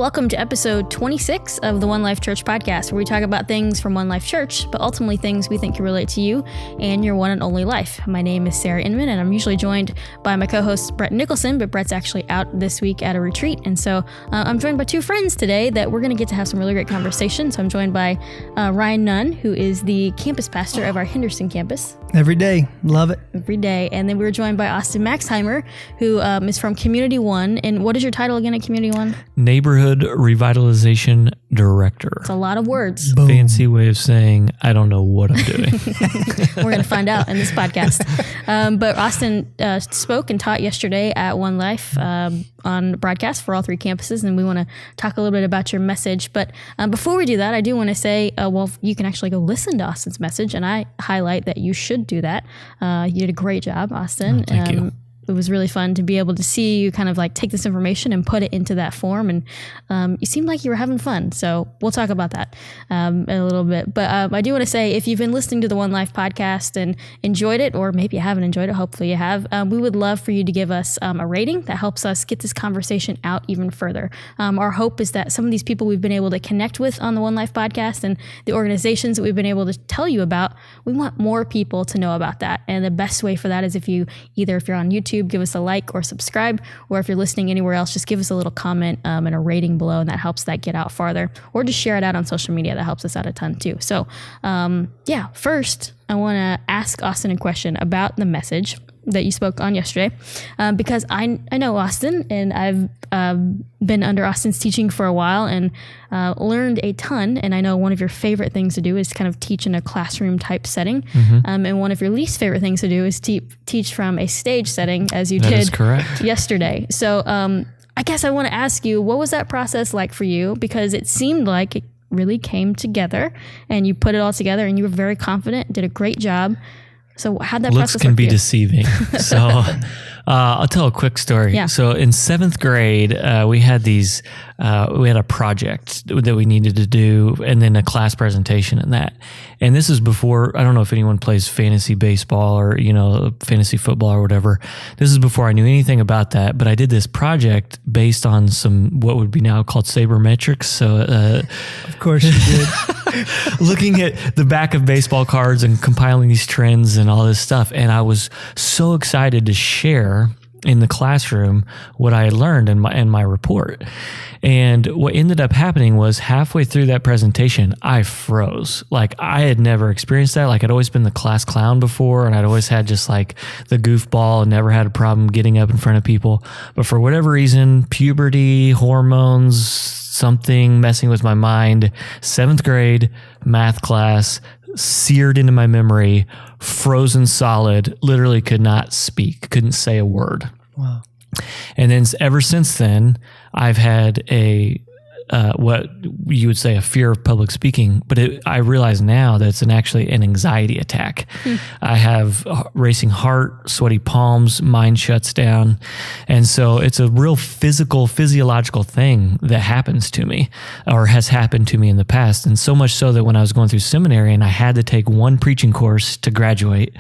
Welcome to episode 26 of the One Life Church podcast, where we talk about things from One Life Church, but ultimately things we think can relate to you and your one and only life. My name is Sarah Inman, and I'm usually joined by my co-host Brett Nicholson, but Brett's actually out this week at a retreat. And so I'm joined by two friends today that we're going to get to have some really great conversations. So I'm joined by Ryan Nunn, who is the campus pastor of our Henderson campus. Every day. Love it. Every day. And then we were joined by Austin Maxheimer, who is from Community One. And what is your title again at Community One? Neighborhood Revitalization Director. It's a lot of words. Boom. Fancy way of saying I don't know what I'm doing. We're going to find out in this podcast. But Austin spoke and taught yesterday at One Life on broadcast for all three campuses, and we want to talk a little bit about your message. But before we do that, I do want to say, you can actually go listen to Austin's message, and I highlight that you should do that. You did a great job, Austin. Thank you. It was really fun to be able to see you kind of like take this information and put it into that form. And you seemed like you were having fun. So we'll talk about that in a little bit. But I do want to say, if you've been listening to the One Life podcast and enjoyed it, or maybe you haven't enjoyed it, hopefully you have, we would love for you to give us a rating. That helps us get this conversation out even further. Our hope is that some of these people we've been able to connect with on the One Life podcast and the organizations that we've been able to tell you about, we want more people to know about that. And the best way for that is if you're on YouTube, give us a like or subscribe, or if you're listening anywhere else, just give us a little comment and a rating below, and that helps that get out farther, or just share it out on social media. That helps us out a ton too. So first I want to ask Austin a question about the message that you spoke on yesterday, because I know Austin, and I've been under Austin's teaching for a while and learned a ton. And I know one of your favorite things to do is kind of teach in a classroom type setting. Mm-hmm. And one of your least favorite things to do is teach from a stage setting, as you did yesterday. So I guess I want to ask you, what was that process like for you? Because it seemed like it really came together and you put it all together and you were very confident, did a great job. So how'd that process work? Looks can be deceiving. So I'll tell a quick story. Yeah. So in 7th grade, we had a project that we needed to do, and then a class presentation and that. And this is before, I don't know if anyone plays fantasy baseball or, fantasy football or whatever. This is before I knew anything about that, but I did this project based on some, what would be now called sabermetrics. So, of course you did. Looking at the back of baseball cards and compiling these trends and all this stuff. And I was so excited to share in the classroom what I had learned in my report. And what ended up happening was halfway through that presentation, I froze. Like, I had never experienced that. Like, I'd always been the class clown before, and I'd always had just like the goofball and never had a problem getting up in front of people. But for whatever reason, puberty, hormones, something messing with my mind, 7th grade math class, seared into my memory, frozen solid, literally could not speak, couldn't say a word. Wow. And then ever since then, I've had what you would say a fear of public speaking, but I realize now that it's actually an anxiety attack. I have racing heart, sweaty palms, mind shuts down. And so it's a real physiological thing that happens to me, or has happened to me in the past. And so much so that when I was going through seminary and I had to take one preaching course to graduate,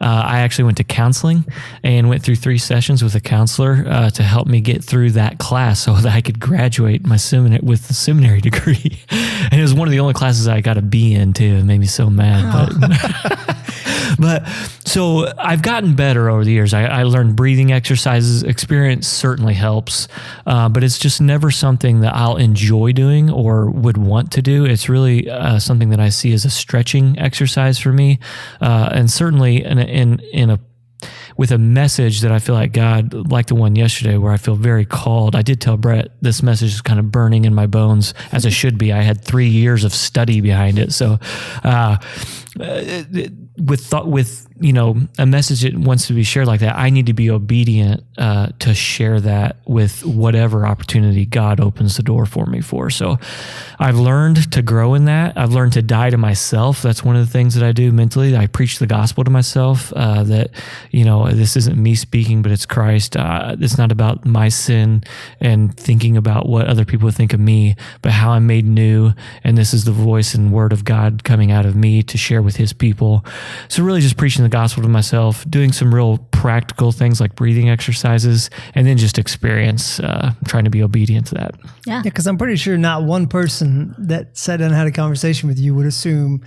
I actually went to counseling and went through 3 sessions with a counselor to help me get through that class so that I could graduate my seminary with the seminary degree. And it was one of the only classes I got a B in too. It made me so mad. But so I've gotten better over the years. I learned breathing exercises. Experience certainly helps, but it's just never something that I'll enjoy doing or would want to do. It's really something that I see as a stretching exercise for me, and certainly with a message that I feel like God, like the one yesterday where I feel very called. I did tell Brett this message is kind of burning in my bones, as it should be. I had 3 years of study behind it. So with a message that wants to be shared like that, I need to be obedient to share that with whatever opportunity God opens the door for me for. So I've learned to grow in that. I've learned to die to myself. That's one of the things that I do mentally. I preach the gospel to myself, that, this isn't me speaking, but it's Christ. It's not about my sin and thinking about what other people think of me, but how I'm made new. And this is the voice and word of God coming out of me to share with his people. so really just preaching the gospel to myself, doing some real practical things like breathing exercises, and then just experience, trying to be obedient to that. Yeah. Because I'm pretty sure not one person that sat down and had a conversation with you would assume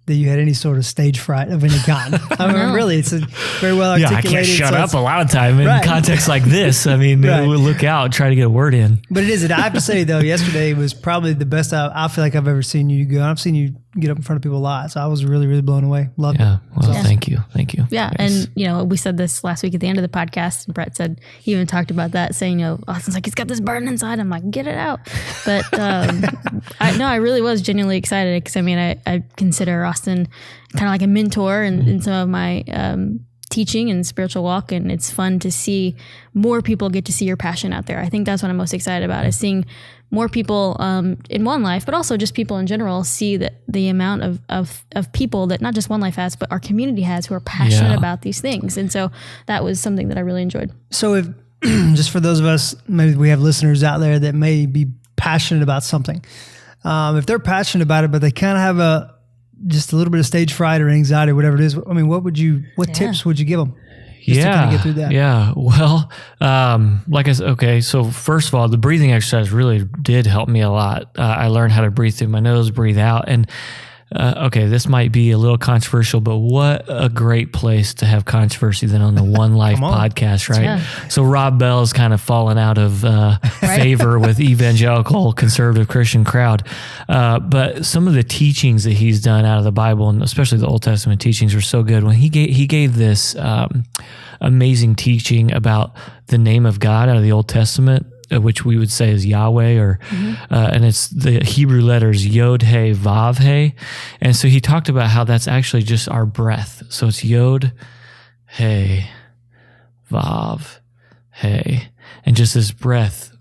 that you had any sort of stage fright of any kind. I mean, really, it's a very well articulated. I can't shut up a lot of time in contexts like this. I mean, we'll look out, try to get a word in. But it is. I have to say, though, yesterday was probably the best I feel like I've ever seen you go. I've seen you get up in front of people a lot, so I was really, really blown away. Loved it. Well, thank you. Yeah, Nice. And we said this last week at the end of the podcast, and Brett said, he even talked about that, saying, Austin's like, he's got this burden inside. I'm like, get it out. But I really was genuinely excited, because I consider Austin kind of like a mentor in some of my teaching and spiritual walk, and it's fun to see more people get to see your passion out there. I think that's what I'm most excited about, is seeing more people in One Life, but also just people in general, see that the amount of people that not just One Life has, but our community has, who are passionate about these things. And so that was something that I really enjoyed. So if just for those of us, maybe we have listeners out there that may be passionate about something. If they're passionate about it, but they kind of have just a little bit of stage fright or anxiety or whatever it is, I mean, what tips would you give them? Just to kind of get through that. Yeah. Well, like I said, okay. So first of all, the breathing exercise really did help me a lot. I learned how to breathe through my nose, breathe out. And this might be a little controversial, but what a great place to have controversy than on the One Life podcast, right? Yeah. So Rob Bell's kind of fallen out of favor with evangelical conservative Christian crowd. But some of the teachings that he's done out of the Bible, and especially the Old Testament teachings, were so good. When he gave this amazing teaching about the name of God out of the Old Testament, which we would say is Yahweh, and it's the Hebrew letters Yod, He, Vav, He. And so he talked about how that's actually just our breath. So it's Yod, He, Vav, He, and just this breath.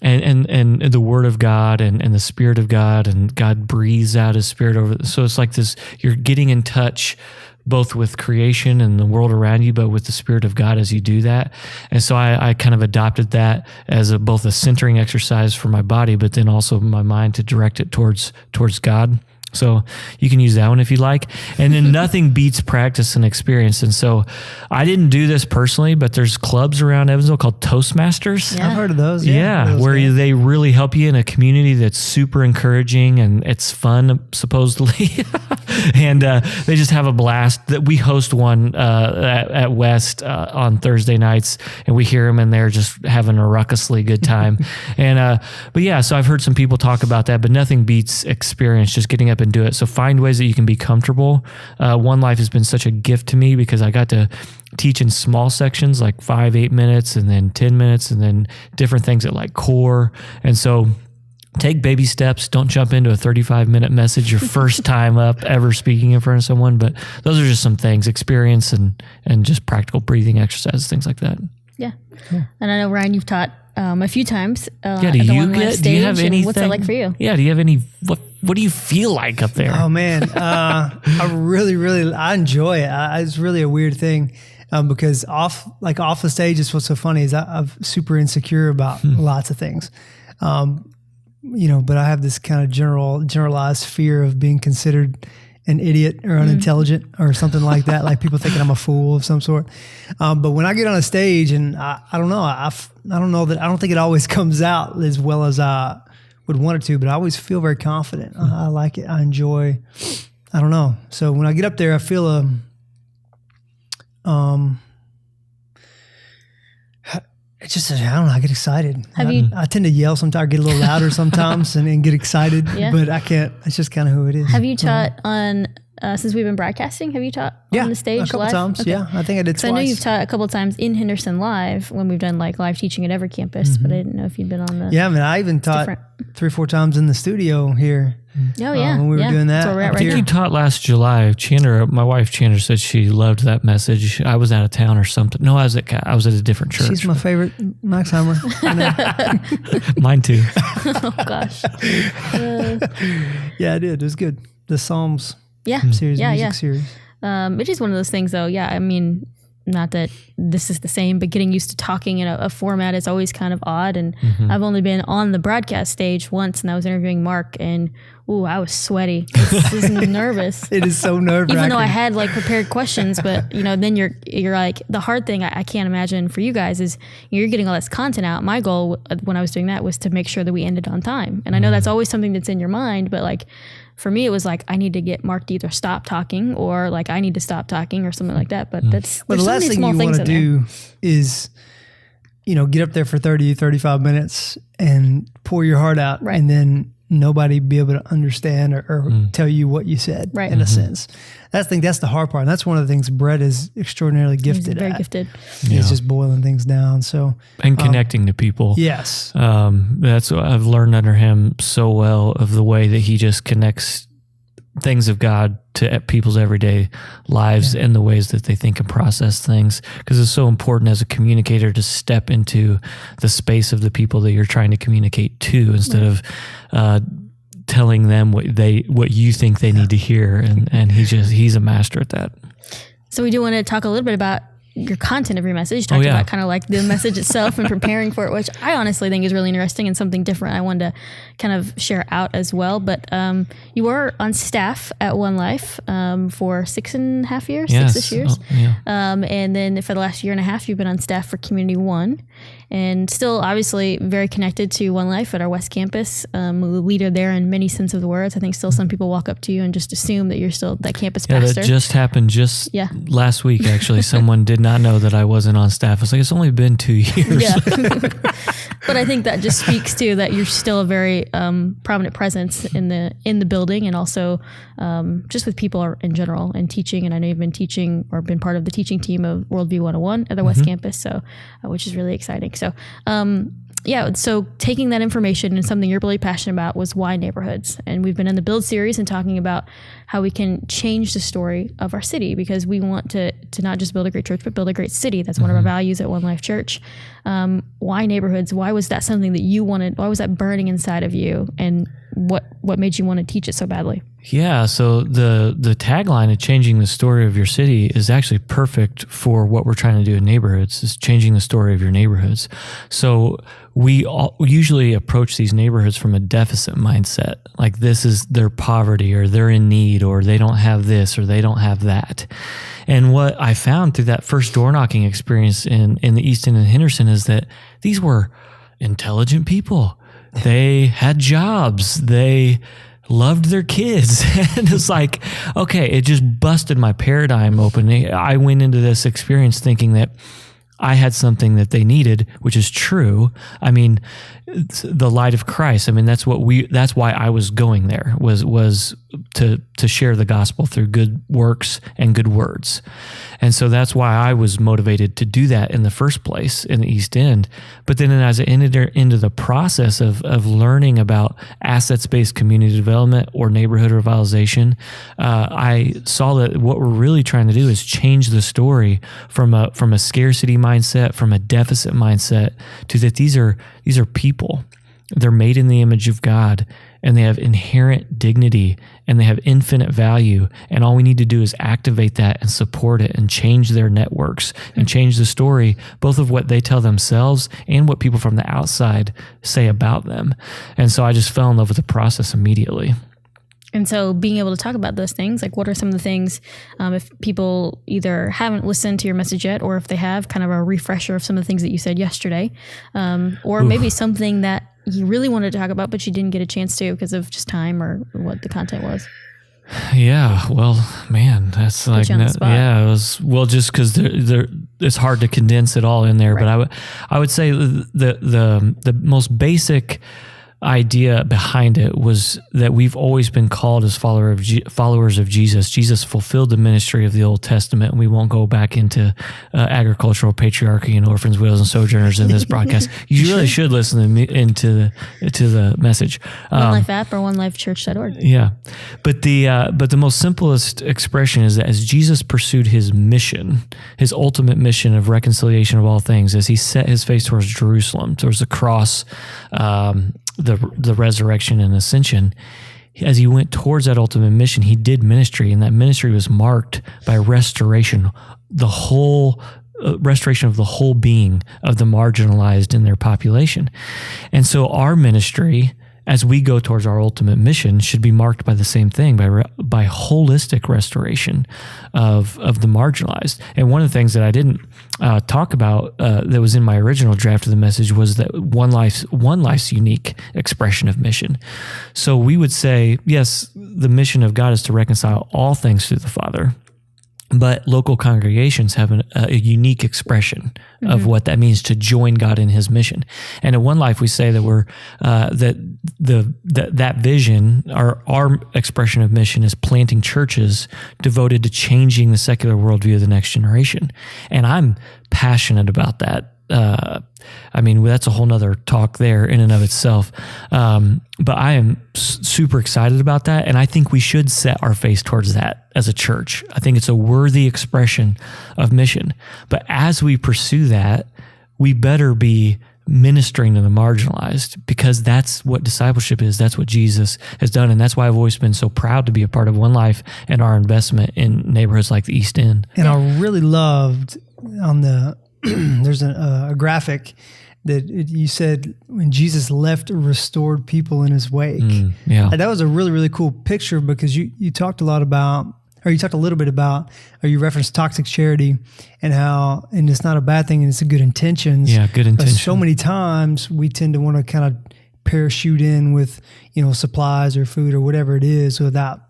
And the Word of God and the Spirit of God, and God breathes out His Spirit over. So it's like this, you're getting in touch both with creation and the world around you, but with the Spirit of God as you do that. And so I kind of adopted that as both a centering exercise for my body, but then also my mind to direct it towards God. So you can use that one if you like. And then nothing beats practice and experience. And so I didn't do this personally, but there's clubs around Evansville called Toastmasters. Yeah. I've heard of those. Where they really help you in a community that's super encouraging and it's fun, supposedly. And they just have a blast. That we host one at West on Thursday nights, and we hear them, and they're just having a ruckusly good time. So I've heard some people talk about that, but nothing beats experience, just getting up and do it. So find ways that you can be comfortable. One Life has been such a gift to me, because I got to teach in small sections, like 5-8 minutes, and then 10 minutes, and then different things at like core. And so take baby steps. Don't jump into a 35-minute message your first time up ever speaking in front of someone. But those are just some things, experience and just practical breathing exercises, things like that. Yeah. And I know, Ryan, you've taught a few times at do the you One Life stage. Do you have anything? What's that like for you? Yeah. Do you have any? What do you feel like up there? Oh man, I really I enjoy it. It's really a weird thing, because off the stage is what's so funny is I'm super insecure about lots of things. But I have this kind of generalized fear of being considered an idiot or unintelligent or something like that, like people thinking I'm a fool of some sort. But when I get on a stage, and I don't know, I don't think it always comes out as well as I would want it to, but I always feel very confident. I like it. I enjoy, I don't know. So when I get up there, I feel it's just, I don't know, I get excited. I tend to yell sometimes, I get a little louder sometimes and get excited, but I can't, it's just kind of who it is. Have you taught on, since we've been broadcasting, have you taught on the stage a couple live? times, okay. Yeah. I think I did twice. I know you've taught a couple of times in Henderson Live when we've done like live teaching at every campus, but I didn't know if you'd been on the... Yeah, I even taught 3 or 4 times in the studio here. Oh yeah, when we were doing that. That's where we're at I think right you now. taught last July. Chandler, my wife Chandler, said she loved that message. I was out of town or something. No, I was at a different church. She's my favorite Maxheimer. Mine too. Oh gosh. Yeah, I did. It was good. The Psalms Yeah. series, music series. It is one of those things, though. Yeah, I mean, not that this is the same, but getting used to talking in a format is always kind of odd. And I've only been on the broadcast stage once, and I was interviewing Mark, and I was sweaty. This is nervous. It is so nerve-wracking. Even though I had like prepared questions, but then you're like, the hard thing I can't imagine for you guys is you're getting all this content out. My goal when I was doing that was to make sure that we ended on time. And I know that's always something that's in your mind, but like for me, it was like, I need to get Mark to either stop talking or like I need to stop talking or something like that. But that's, well, the last thing you want to do is, get up there for 30, 35 minutes and pour your heart out, and then nobody be able to understand or tell you what you said, in a sense. I think that's the hard part. And that's one of the things Brett is extraordinarily gifted very at. gifted. He's just boiling things down. So and connecting to people. Yes. That's what I've learned under him so well, of the way that he just connects things of God to people's everyday lives and the ways that they think and process things. Because it's so important as a communicator to step into the space of the people that you're trying to communicate to, instead of telling them what you think they need to hear. And he's a master at that. So we do want to talk a little bit about your content of your message. Talked about kind of like the message itself and preparing for it, which I honestly think is really interesting and something different I wanted to kind of share out as well. But you were on staff at One Life for 6.5 years, yes. 6-ish years. And then for the last 1.5 years, you've been on staff for Community One, and still obviously very connected to One Life at our West Campus, leader there in many sense of the words. I think still some people walk up to you and just assume that you're still that campus pastor. That just happened last week, actually. Someone did not know that I wasn't on staff. I was like, it's only been 2 years. Yeah. But I think that just speaks to that you're still a very prominent presence in the building, and also just with people in general and teaching. And I know you've been teaching or been part of the teaching team of Worldview 101 at the West Campus, so which is really exciting. So so taking that information, and something you're really passionate about was why neighborhoods. And we've been in the Build series and talking about how we can change the story of our city, because we want to not just build a great church, but build a great city. That's one of our values at One Life Church. Why neighborhoods? Why was that something that you wanted? Why was that burning inside of you? And what made you want to teach it so badly? Yeah, so the tagline of changing the story of your city is actually perfect for what we're trying to do in neighborhoods, is changing the story of your neighborhoods. So we usually approach these neighborhoods from a deficit mindset, like this is their poverty, or they're in need, or they don't have this, or they don't have that. And what I found through that first door knocking experience in the East End and Henderson is that these were intelligent people. They had jobs. They loved their kids. And it's like, okay, it just busted my paradigm open. I went into this experience thinking that I had something that they needed, which is true. I mean, the light of Christ. I mean, that's why I was going there, was to share the gospel through good works and good words. And so that's why I was motivated to do that in the first place in the East End. But then as I entered into the process of learning about assets-based community development or neighborhood revitalization, I saw that what we're really trying to do is change the story from a scarcity mindset, from a deficit mindset, to that these are people. They're made in the image of God, and they have inherent dignity, and they have infinite value. And all we need to do is activate that and support it and change their networks and change the story, both of what they tell themselves and what people from the outside say about them. And so I just fell in love with the process immediately. And so being able to talk about those things, like what are some of the things, if people either haven't listened to your message yet, or if they have, kind of a refresher of some of the things that you said yesterday, or maybe something that you really wanted to talk about, but you didn't get a chance to because of just time or what the content was. Yeah, well, man, that's like, it was, well, just because it's hard to condense it all in there. Right. But I would say the most basic idea behind it was that we've always been called as followers of Jesus. Jesus fulfilled the ministry of the Old Testament, and we won't go back into agricultural patriarchy and orphans, widows, and sojourners in this broadcast. You really should listen to the message. One Life app or onelifechurch.org. Yeah, but the most simplest expression is that as Jesus pursued his mission, his ultimate mission of reconciliation of all things, as he set his face towards Jerusalem, towards the cross, the resurrection and ascension, as he went towards that ultimate mission, he did ministry, and that ministry was marked by restoration the whole restoration of the whole being of the marginalized in their population. And so our ministry, as we go towards our ultimate mission, should be marked by the same thing, by holistic restoration of the marginalized. And one of the things that I didn't talk about that was in my original draft of the message was that one life's unique expression of mission. So we would say, yes, the mission of God is to reconcile all things through the Father, but local congregations have a unique expression of what that means to join God in His mission. And at One Life, we say that we're that vision, our expression of mission, is planting churches devoted to changing the secular worldview of the next generation. And I'm passionate about that. I mean, that's a whole nother talk there in and of itself. But I am super excited about that. And I think we should set our face towards that as a church. I think it's a worthy expression of mission. But as we pursue that, we better be ministering to the marginalized, because that's what discipleship is. That's what Jesus has done. And that's why I've always been so proud to be a part of One Life and our investment in neighborhoods like the East End. And I really loved on the there's a graphic that you said when Jesus left restored people in His wake. Yeah. And that was a really, really cool picture, because you talked a lot about, or you talked a little bit about, or you referenced toxic charity and how, and it's not a bad thing and it's a good intentions. Yeah, good intentions. But so many times we tend to want to kind of parachute in with, supplies or food or whatever it is without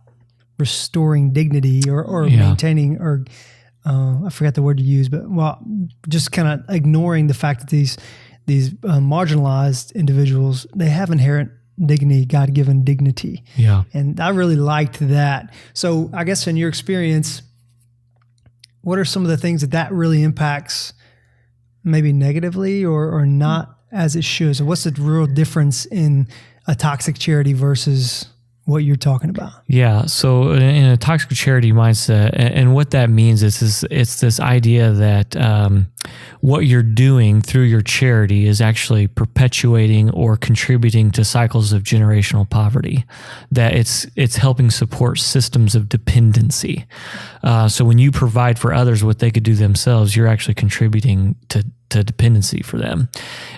restoring dignity or maintaining, or I forgot the word to use, but just kind of ignoring the fact that these marginalized individuals, they have inherent dignity, God-given dignity. Yeah. And I really liked that. So I guess in your experience, what are some of the things that really impacts maybe negatively or not as it should? So what's the real difference in a toxic charity versus what you're talking about? Yeah. So in a toxic charity mindset, and what that means is it's this idea that what you're doing through your charity is actually perpetuating or contributing to cycles of generational poverty, that it's helping support systems of dependency. So when you provide for others what they could do themselves, you're actually contributing to dependency for them.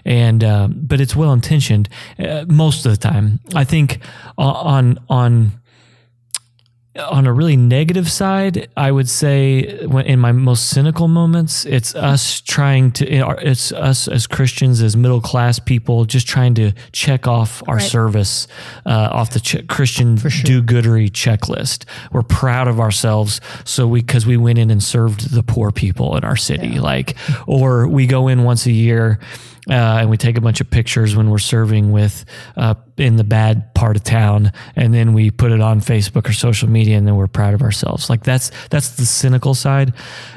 And but it's well intentioned most of the time. I think on a really negative side, I would say in my most cynical moments, it's us as Christians, as middle class people, just trying to check off our service off the Christian do-goodery checklist. We're proud of ourselves, because we went in and served the poor people in our city, or we go in once a year. And we take a bunch of pictures when we're serving with in the bad part of town, and then we put it on Facebook or social media, and then we're proud of ourselves. That's the cynical side,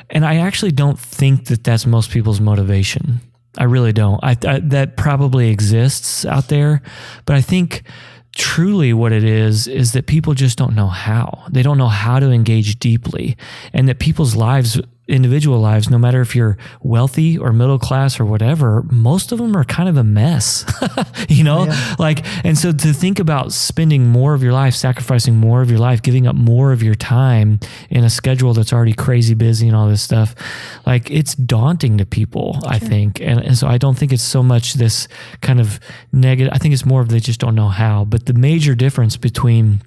and I actually don't think that that's most people's motivation. I really don't. I that probably exists out there, but I think truly what it is that people just don't know how. They don't know how to engage deeply, and that people's lives, individual lives, no matter if you're wealthy or middle class or whatever, most of them are kind of a mess, and so to think about spending more of your life, sacrificing more of your life, giving up more of your time in a schedule that's already crazy busy and all this stuff, it's daunting to people, I think. And so I don't think it's so much this kind of negative. I think it's more of they just don't know how. But the major difference between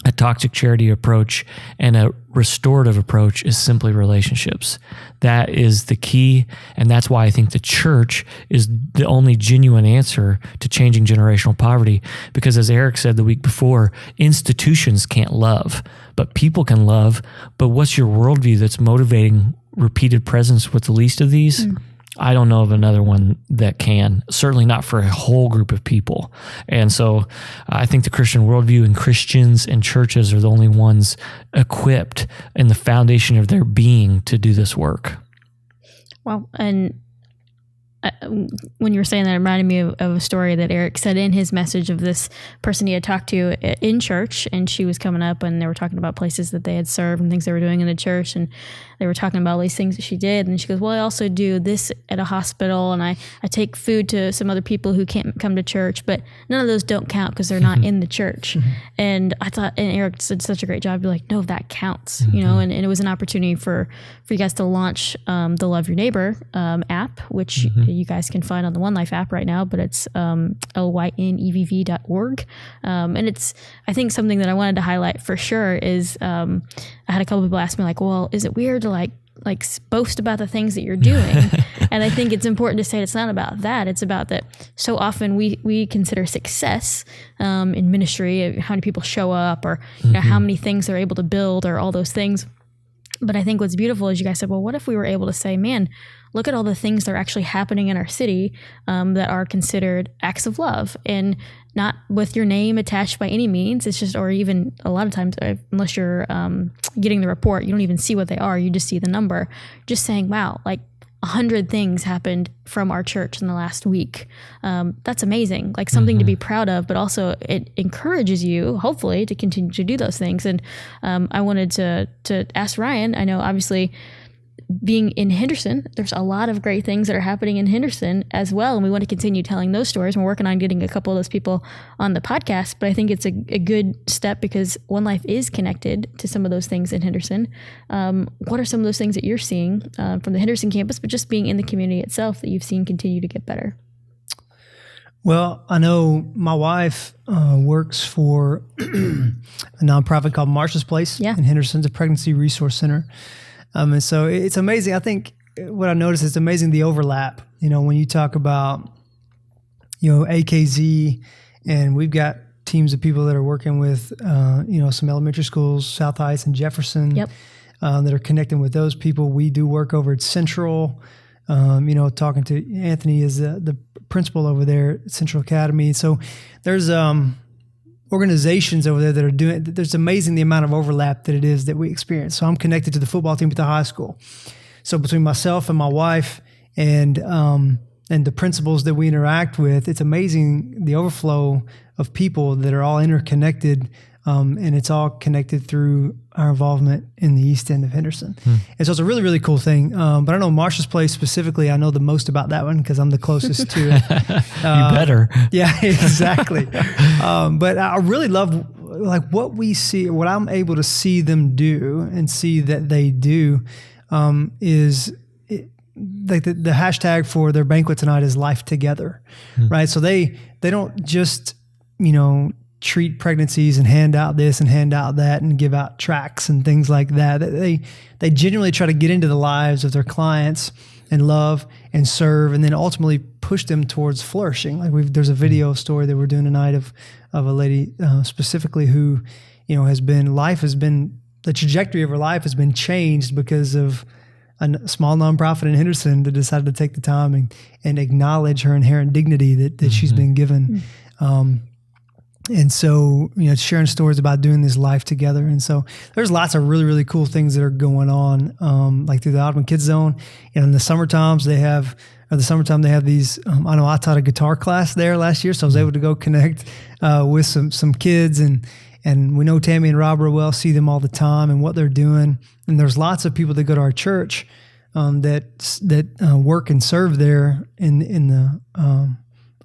a toxic charity approach and a restorative approach is simply relationships. That is the key, and that's why I think the church is the only genuine answer to changing generational poverty, because as Eric said the week before, institutions can't love, but people can love. But what's your worldview that's motivating repeated presence with the least of these? I don't know of another one that can, certainly not for a whole group of people. And so I think the Christian worldview and Christians and churches are the only ones equipped in the foundation of their being to do this work. Well, and when you were saying that, it reminded me of a story that Eric said in his message of this person he had talked to in church, and she was coming up and they were talking about places that they had served and things they were doing in the church, and they were talking about all these things that she did, and she goes, well, I also do this at a hospital, and I take food to some other people who can't come to church, but none of those don't count because they're not in the church. And I thought, and Eric did such a great job, be like, no, that counts, you know, and it was an opportunity for you guys to launch the Love Your Neighbor app, which you guys can find on the One Life app right now, but it's lynevv.org. And it's, I think something that I wanted to highlight for sure is I had a couple people ask me like, well, is it weird to like boast about the things that you're doing? And I think it's important to say it's not about that. It's about that so often we consider success in ministry, how many people show up, or you know, how many things they're able to build, or all those things. But I think what's beautiful is you guys said, well, what if we were able to say, man, look at all the things that are actually happening in our city that are considered acts of love, and not with your name attached by any means. It's just, or even a lot of times, unless you're getting the report, you don't even see what they are. You just see the number. Just saying, wow, like 100 things happened from our church in the last week. That's amazing. Like something to be proud of, but also it encourages you, hopefully, to continue to do those things. And I wanted to ask Ryan, I know obviously being in Henderson, there's a lot of great things that are happening in Henderson as well. And we want to continue telling those stories. We're working on getting a couple of those people on the podcast, but I think it's a good step because One Life is connected to some of those things in Henderson. What are some of those things that you're seeing from the Henderson campus, but just being in the community itself that you've seen continue to get better? Well, I know my wife works for a nonprofit called Marsha's Place in Henderson, the Pregnancy Resource Center. And so it's amazing. I think what I noticed is amazing the overlap. You know, when you talk about, you know, AKZ, and we've got teams of people that are working with, you know, some elementary schools, South Heights and Jefferson, that are connecting with those people. We do work over at Central. You know, talking to Anthony is the principal over there at Central Academy. So there's organizations over there that are doing, there's amazing the amount of overlap that it is that we experience. So I'm connected to the football team at the high school. So between myself and my wife and the principals that we interact with, it's amazing the overflow of people that are all interconnected, and it's all connected through our involvement in the East End of Henderson. And so it's a really, really cool thing. But I know Marsha's Place specifically, I know the most about that one because I'm the closest to it. You better. Yeah, exactly. But I really love like what we see, what I'm able to see them do and see that they do is like the hashtag for their banquet tonight is Life Together, right? So they don't just, you know, treat pregnancies and hand out this and hand out that and give out tracts and things like that. They genuinely try to get into the lives of their clients and love and serve, and then ultimately push them towards flourishing. Like there's a video story that we're doing tonight of a lady specifically who, you know, the trajectory of her life has been changed because of a small nonprofit in Henderson that decided to take the time and acknowledge her inherent dignity that she's been given. And so, you know, sharing stories about doing this life together. And so there's lots of really, really cool things that are going on, like through the Audubon Kids Zone. And in the summertime, they have these, I know I taught a guitar class there last year, so I was able to go connect with some kids. And we know Tammy and Rob well, see them all the time and what they're doing. And there's lots of people that go to our church that work and serve there in the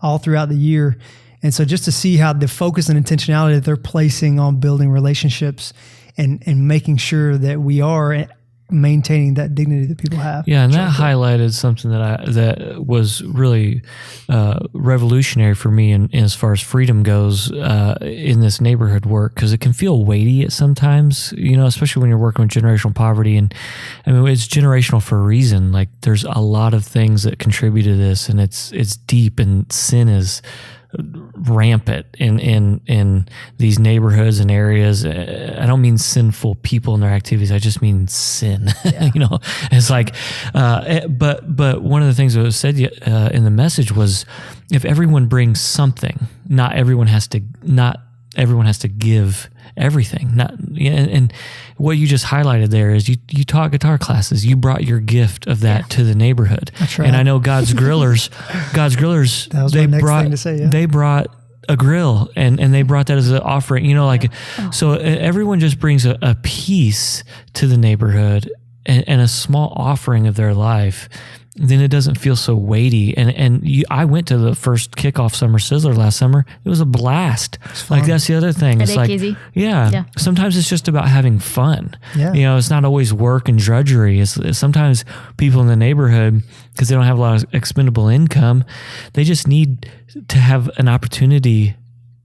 all throughout the year. And so just to see how the focus and intentionality that they're placing on building relationships and making sure that we are maintaining that dignity that people have. Yeah, and that highlighted something that was really revolutionary for me in as far as freedom goes in this neighborhood work, because it can feel weighty at sometimes, you know, especially when you're working with generational poverty. And I mean, it's generational for a reason. Like there's a lot of things that contribute to this, and it's deep, and sin is rampant in these neighborhoods and areas. I don't mean sinful people and their activities. I just mean sin. You know, it's like, but one of the things that was said in the message was, if everyone brings something, not everyone has to give everything. And what you just highlighted there is you taught guitar classes. You brought your gift of that to the neighborhood. That's right. And I know God's Grillers, That was my next thing to say, yeah. they brought a grill and they brought that as an offering, so everyone just brings a piece to the neighborhood and a small offering of their life. Then it doesn't feel so weighty. I went to the first kickoff Summer Sizzler last summer. It was a blast. Like that's the other thing. It's like, yeah. Sometimes it's just about having fun. Yeah. It's not always work and drudgery. It's sometimes people in the neighborhood, because they don't have a lot of expendable income, they just need to have an opportunity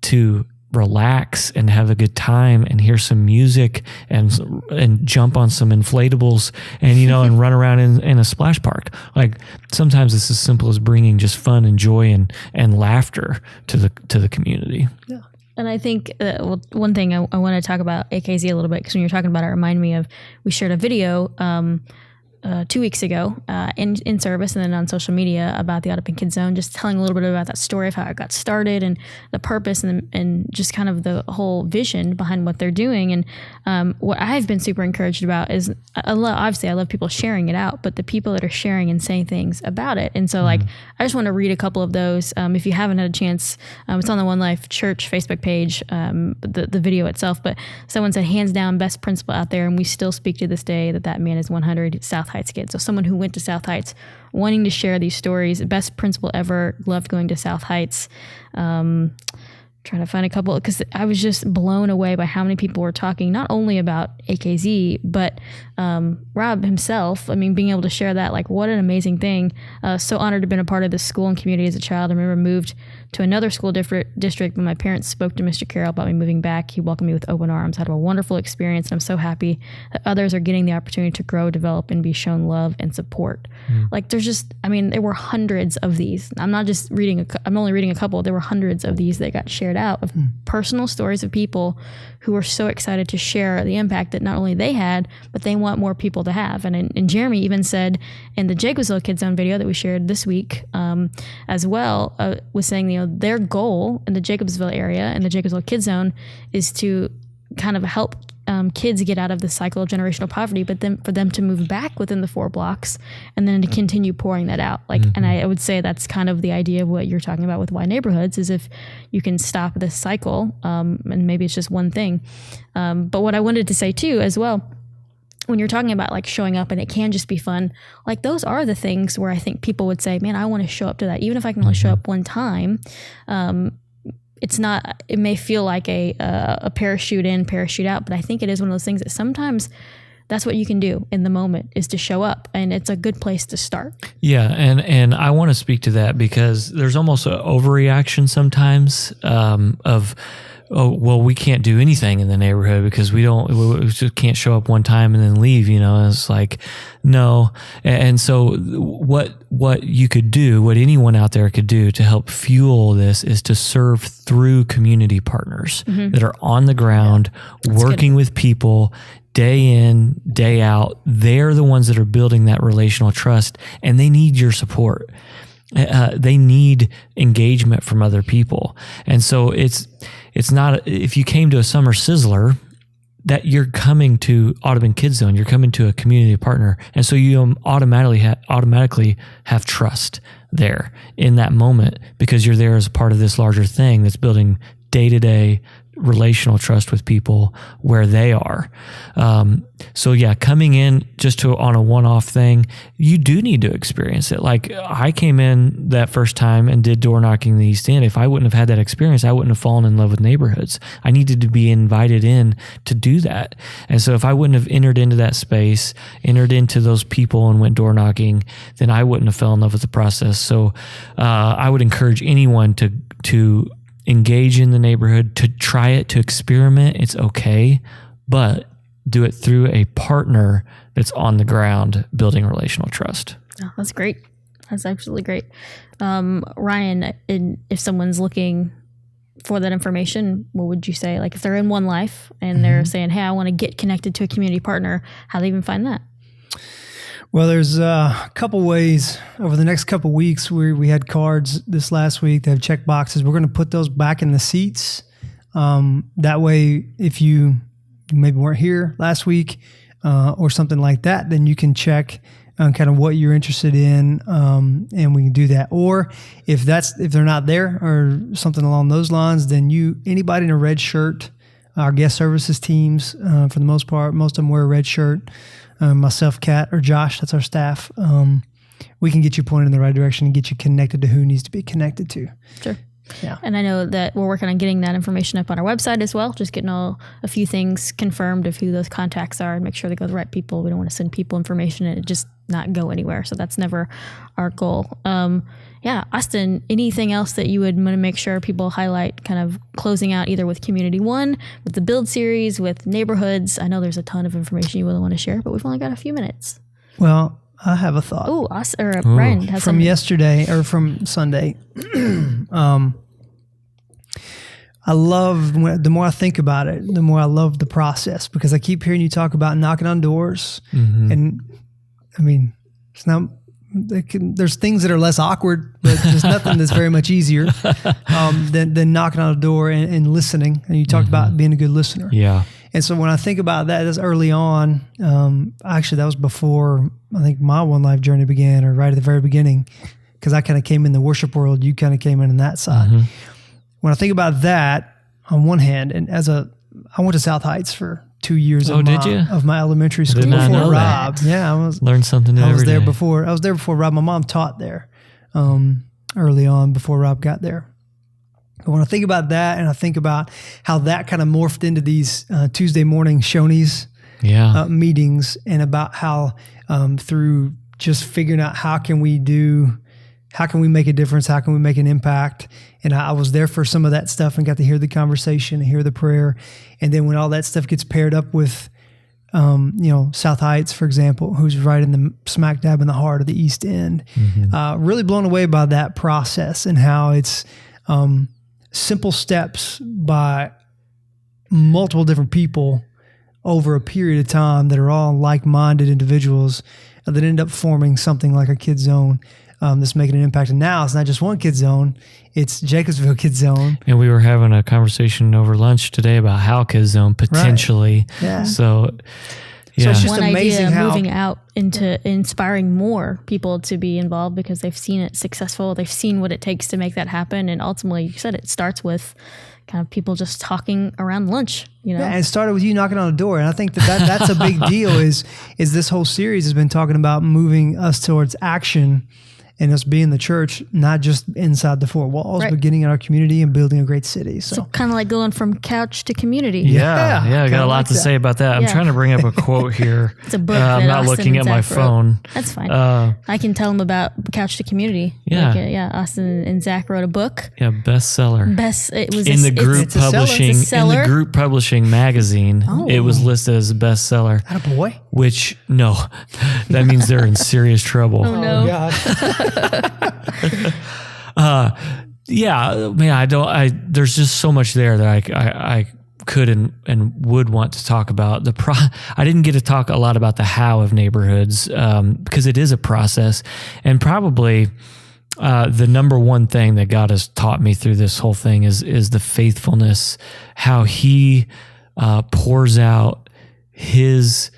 to relax and have a good time and hear some music and jump on some inflatables and and run around in a splash park. Like sometimes it's as simple as bringing just fun and joy and laughter to the community. Yeah. And I think one thing I want to talk about AKZ a little bit, because when you're talking about it, reminded me of, we shared a video 2 weeks ago in service and then on social media about the Open Kids Zone, just telling a little bit about that story of how it got started and the purpose and just kind of the whole vision behind what they're doing. And what I've been super encouraged about is, obviously I love people sharing it out, but the people that are sharing and saying things about it. And so like, I just want to read a couple of those. If you haven't had a chance, it's on the One Life Church Facebook page, the video itself, but someone said, hands down, best principal out there. And we still speak to this day that man is 100 South Heights kid. So someone who went to South Heights wanting to share these stories, best principal ever, loved going to South Heights. Trying to find a couple, because I was just blown away by how many people were talking, not only about AKZ, but Rob himself. I mean, being able to share that, like, what an amazing thing. So honored to have been a part of this school and community as a child. I remember moved to another school district when my parents spoke to Mr. Carroll about me moving back. He welcomed me with open arms, had a wonderful experience, and I'm so happy that others are getting the opportunity to grow, develop, and be shown love and support. Like, there's just, I mean, there were hundreds of these. I'm not just reading, I'm only reading a couple. There were hundreds of these that got shared out of personal stories of people who were so excited to share the impact that not only they had, but they want more people to have. And Jeremy even said in the Jacobsville Kids Zone video that we shared this week as well, was saying, their goal in the Jacobsville area and the Jacobsville Kids Zone is to kind of help kids get out of the cycle of generational poverty, but then for them to move back within the 4 blocks and then to continue pouring that out. Like, and I would say that's kind of the idea of what you're talking about with Why Neighborhoods, is if you can stop this cycle, and maybe it's just one thing. But what I wanted to say too, as well, when you're talking about like showing up and it can just be fun, like those are the things where I think people would say, man, I want to show up to that. Even if I can only show up one time, it's not, it may feel like a parachute in, parachute out, but I think it is one of those things that sometimes that's what you can do in the moment, is to show up, and it's a good place to start. Yeah. And I want to speak to that because there's almost an overreaction sometimes of, oh, well, we can't do anything in the neighborhood because we just can't show up one time and then leave, It's like, no. And so what you could do, what anyone out there could do to help fuel this, is to serve through community partners that are on the ground, working with people day in, day out. They're the ones that are building that relational trust, and they need your support. They need engagement from other people. And so it's not, if you came to a Summer Sizzler, that you're coming to Audubon Kids Zone, you're coming to a community partner. And so you automatically have trust there in that moment, because you're there as a part of this larger thing that's building day-to-day relational trust with people where they are. So yeah, coming in just on a one-off thing, you do need to experience it. Like, I came in that first time and did door knocking in the East End. If I wouldn't have had that experience, I wouldn't have fallen in love with neighborhoods. I needed to be invited in to do that. And so if I wouldn't have entered into that space, entered into those people and went door knocking, then I wouldn't have fell in love with the process. So I would encourage anyone to engage in the neighborhood, to try it, to experiment. It's okay, but do it through a partner that's on the ground building relational trust. Oh, that's great. That's absolutely great. Ryan, if someone's looking for that information, what would you say? Like, if they're in One Life and they're saying, hey, I want to get connected to a community partner, how do they even find that? Well, there's a couple ways. Over the next couple weeks, we had cards this last week that have check boxes. We're going to put those back in the seats That way, if you maybe weren't here last week or something like that, then you can check kind of what you're interested in, and we can do that. Or if they're not there or something along those lines, then anybody in a red shirt, our guest services teams, for the most part, most of them wear a red shirt. Myself, Kat, or Josh, that's our staff. We can get you pointed in the right direction and get you connected to who needs to be connected to. Sure. Yeah. And I know that we're working on getting that information up on our website as well, just getting a few things confirmed of who those contacts are and make sure they go to the right people. We don't want to send people information and it just not go anywhere. So that's never our goal. Austin, anything else that you would want to make sure people highlight, kind of closing out either with Community One, with the Build series, with neighborhoods? I know there's a ton of information you really want to share, but we've only got a few minutes. Well, I have a thought. Oh, Brian has from something. yesterday or from Sunday. I love, the more I think about it, the more I love the process, because I keep hearing you talk about knocking on doors. And I mean, it's not, there's things that are less awkward, but there's nothing that's very much easier than knocking on a door and listening. And you talked about being a good listener. Yeah. And so when I think about that, that's early on. Actually, that was before I think my One Life journey began, or right at the very beginning, because I kind of came in the worship world. You kind of came in on that side. When I think about that, on one hand, and I went to South Heights for 2 years of my elementary school before Rob. That. Yeah, learned something new every day. I was there before Rob. My mom taught there early on before Rob got there. But when I think about that, and I think about how that kind of morphed into these Tuesday morning Shoney's meetings, and about how through just figuring out how can we make a difference, how can we make an impact, and I was there for some of that stuff and got to hear the conversation and hear the prayer. And then when all that stuff gets paired up with South Heights, for example, who's right in the smack dab in the heart of the East End, really blown away by that process and how it's simple steps by multiple different people over a period of time that are all like-minded individuals that end up forming something like a Kids Zone that's making an impact. And now it's not just one Kids Zone, it's Jacobsville Kids Zone. And we were having a conversation over lunch today about how Kids Zone potentially. Right. Yeah. So it's just one amazing idea how moving out into inspiring more people to be involved because they've seen it successful. They've seen what it takes to make that happen. And ultimately, you said it starts with kind of people just talking around lunch, Yeah, and it started with you knocking on a door. And I think that's a big deal is this whole series has been talking about moving us towards action and us being the church, not just inside the four walls, but getting in our community and building a great city. So kind of like going from couch to community. Yeah, I got a lot to say about that. I'm trying to bring up a quote here. It's a book. I'm not looking at my phone. That's fine. I can tell them about couch to community. Yeah, Austin and Zach wrote a book. Yeah, bestseller. It was in the group publishing magazine. Oh. It was listed as a bestseller. Attaboy. Which that means they're in serious trouble. Oh no. God. There's just so much there that I could and would want to talk about. I didn't get to talk a lot about the how of neighborhoods because it is a process, and probably the number one thing that God has taught me through this whole thing is the faithfulness, how He pours out His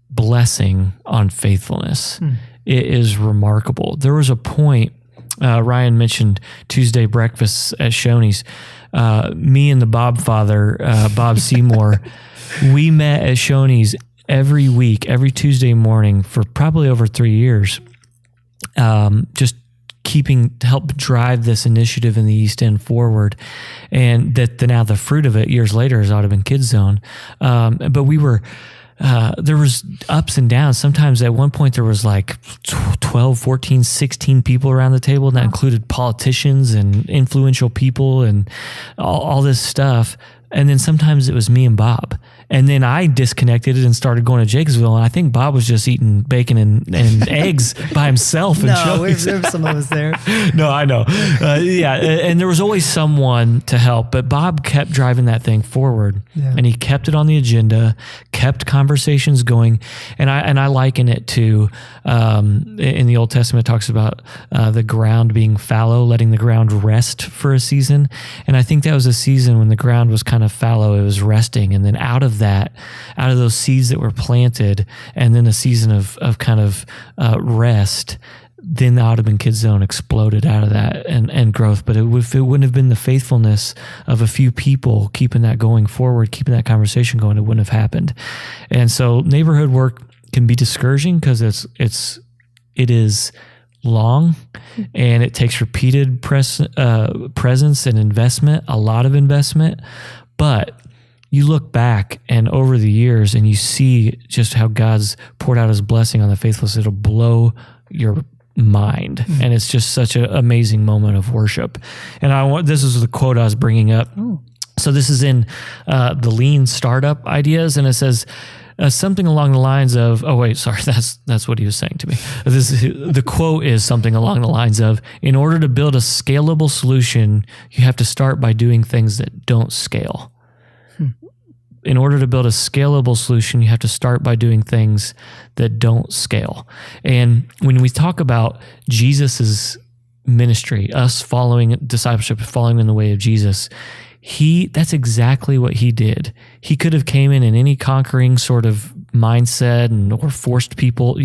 blessing on faithfulness. It is remarkable. There was a point, Ryan mentioned Tuesday breakfasts at Shoney's. Me and the Bob father, Bob Seymour, we met at Shoney's every week, every Tuesday morning for probably over 3 years, just to help drive this initiative in the East End forward. And that now the fruit of it years later has ought to have been Kids Zone. But we were... there was ups and downs. Sometimes at one point there was like 12, 14, 16 people around the table, and that included politicians and influential people and all this stuff. And then sometimes it was me and Bob. And then I disconnected and started going to Jacobsville, and I think Bob was just eating bacon and eggs by himself. No, there was some of us there. No, I know. And there was always someone to help, but Bob kept driving that thing forward, and he kept it on the agenda, kept conversations going, and I liken it to in the Old Testament, it talks about the ground being fallow, letting the ground rest for a season. And I think that was a season when the ground was kind of fallow, it was resting. And then out of those seeds that were planted, and then a season of kind of rest, then the Audubon Kids Zone exploded out of that and growth. But if it wouldn't have been the faithfulness of a few people keeping that going forward, keeping that conversation going, it wouldn't have happened. And so neighborhood work can be discouraging because it is long and it takes repeated presence and investment, a lot of investment. But you look back and over the years and you see just how God's poured out his blessing on the faithless. It'll blow your mind. And it's just such an amazing moment of worship. And this is the quote I was bringing up. So this is in the Lean Startup Ideas, and it says something along the lines of, that's what he was saying to me. The quote is something along the lines of, in order to build a scalable solution, you have to start by doing things that don't scale. In order to build a scalable solution, you have to start by doing things that don't scale. And when we talk about Jesus's ministry, us following discipleship, following in the way of Jesus, that's exactly what he did. He could have came in any conquering sort of mindset or forced people,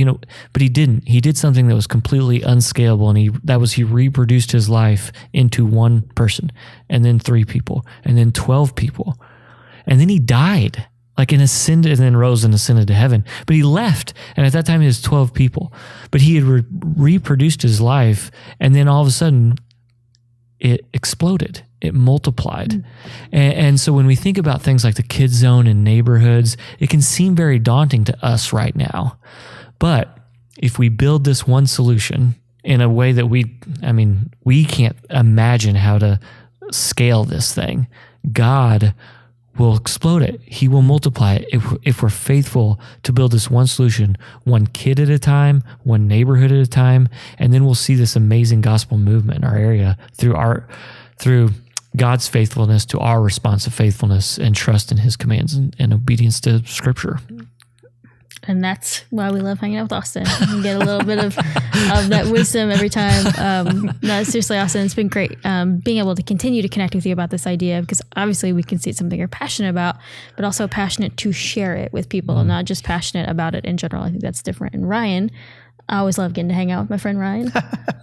but he didn't. He did something that was completely unscalable, and he reproduced his life into one person, and then 3 people, and then 12 people. And then he died, and ascended, and then rose and ascended to heaven. But he left, and at that time he was 12 people. But he had reproduced his life, and then all of a sudden, it exploded. It multiplied. And so when we think about things like the Kids Zone and neighborhoods, it can seem very daunting to us right now. But if we build this one solution in a way that we can't imagine how to scale this thing, God will explode it. He will multiply it if we're faithful to build this one solution, one kid at a time, one neighborhood at a time, and then we'll see this amazing gospel movement in our area through God's faithfulness to our response of faithfulness and trust in his commands and obedience to Scripture. And that's why we love hanging out with Austin. We get a little bit of that wisdom every time. No, seriously, Austin, it's been great being able to continue to connect with you about this idea, because obviously we can see it's something you're passionate about, but also passionate to share it with people, and not just passionate about it in general. I think that's different. And Ryan, I always love getting to hang out with my friend Ryan.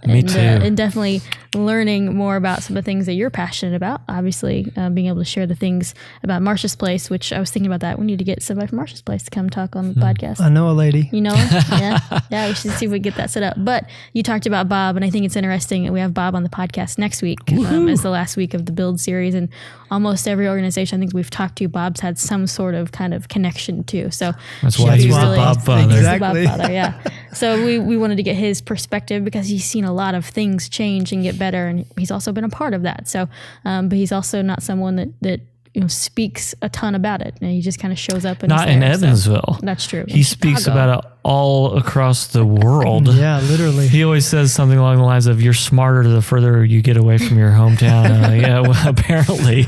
Me too. And definitely learning more about some of the things that you're passionate about. Obviously, being able to share the things about Marcia's Place, which I was thinking about that. We need to get somebody from Marcia's Place to come talk on the podcast. I know a lady. You know her? Yeah, we should see if we can get that set up. But you talked about Bob, and I think it's interesting. We have Bob on the podcast next week as the last week of the Build series. And almost every organization I think we've talked to, Bob's had some sort of kind of connection to. So that's why he's the Bob father. Exactly. He's the Bob father, yeah. So we wanted to get his perspective, because he's seen a lot of things change and get better, and he's also been a part of that. So, but he's also not someone that speaks a ton about it, and he just kind of shows up. And not in Evansville. So that's true. He speaks about it all across the world. Yeah, literally. He always says something along the lines of, "You're smarter the further you get away from your hometown." Yeah, well, apparently.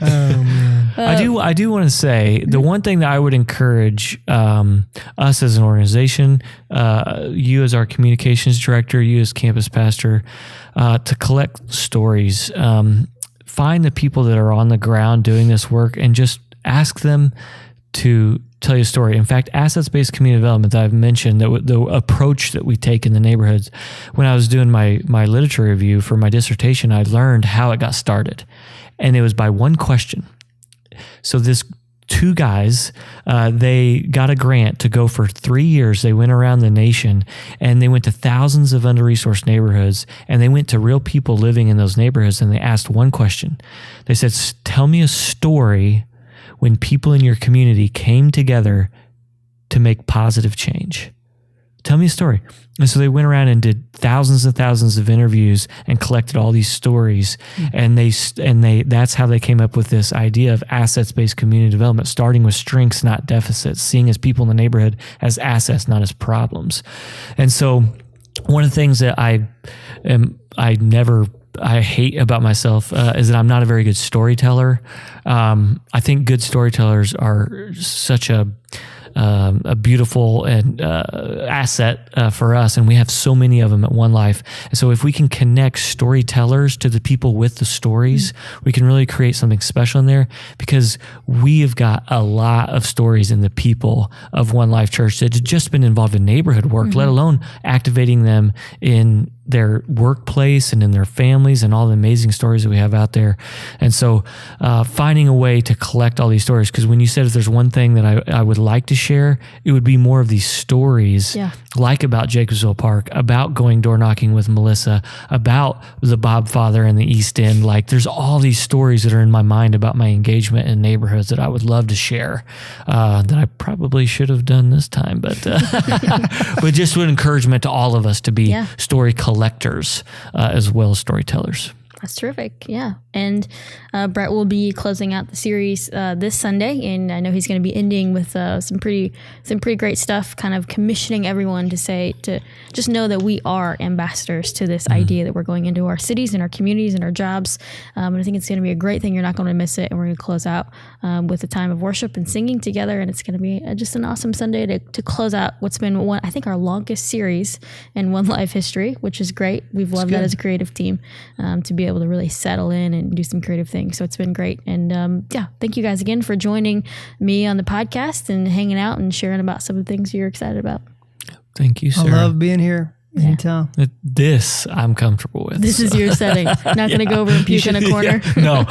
Oh man. I do want to say the one thing that I would encourage us as an organization, you as our communications director, you as campus pastor, to collect stories. Find the people that are on the ground doing this work and just ask them to tell you a story. In fact, assets-based community development that I've mentioned, that the approach that we take in the neighborhoods, when I was doing my literature review for my dissertation, I learned how it got started. And it was by one question. So this 2 guys, they got a grant to go for 3 years. They went around the nation, and they went to thousands of under-resourced neighborhoods, and they went to real people living in those neighborhoods, and they asked one question. They said, tell me a story when people in your community came together to make positive change. Tell me a story. And so they went around and did thousands and thousands of interviews and collected all these stories. And that's how they came up with this idea of assets-based community development, starting with strengths, not deficits, seeing as people in the neighborhood as assets, not as problems. And so one of the things that I hate about myself is that I'm not a very good storyteller. I think good storytellers are such a a beautiful and asset for us, and we have so many of them at One Life. And so if we can connect storytellers to the people with the stories, we can really create something special in there, because we have got a lot of stories in the people of One Life Church that have just been involved in neighborhood work, let alone activating them in their workplace and in their families and all the amazing stories that we have out there. And so finding a way to collect all these stories, because when you said if there's one thing that I would like to share, it would be more of these stories, like about Jacobsville Park, about going door knocking with Melissa, about the Bob Father in the East End. Like, there's all these stories that are in my mind about my engagement in neighborhoods that I would love to share, that I probably should have done this time, but but just an encouragement to all of us to be story collectors as well as storytellers. That's terrific. Yeah. And Brett will be closing out the series this Sunday, and I know he's going to be ending with some pretty great stuff, kind of commissioning everyone to just know that we are ambassadors to this idea that we're going into our cities and our communities and our jobs. And I think it's going to be a great thing. You're not going to miss it. And we're going to close out with a time of worship and singing together. And it's going to be just an awesome Sunday to close out what's been I think our longest series in One Life history, which is great. We've loved that as a creative team, to be able to really settle in and do some creative things. So it's been great. And thank you guys again for joining me on the podcast and hanging out and sharing about some of the things you're excited about. Thank you, Sarah. I love being here. Anytime. This I'm comfortable with. This is your setting. Not going to go over and puke in a corner. No,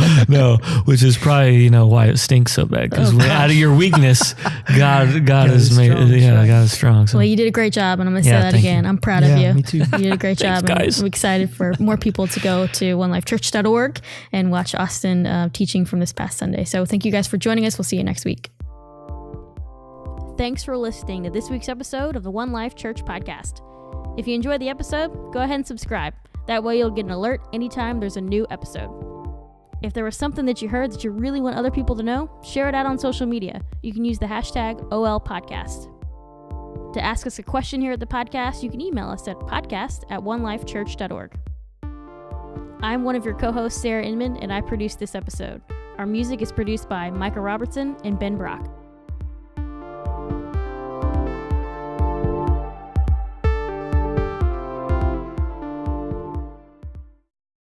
which is probably why it stinks so bad, because out of your weakness, God has made God is strong. So. Well, you did a great job, and I'm going to say that again. I'm proud of you. Me too. You did a great job. Guys. I'm excited for more people to go to onelifechurch.org and watch Austin teaching from this past Sunday. So thank you guys for joining us. We'll see you next week. Thanks for listening to this week's episode of the One Life Church podcast. If you enjoyed the episode, go ahead and subscribe. That way you'll get an alert anytime there's a new episode. If there was something that you heard that you really want other people to know, share it out on social media. You can use the hashtag OLPodcast. To ask us a question here at the podcast, you can email us at podcast@onelifechurch.org. I'm one of your co-hosts, Sarah Inman, and I produced this episode. Our music is produced by Micah Robertson and Ben Brock.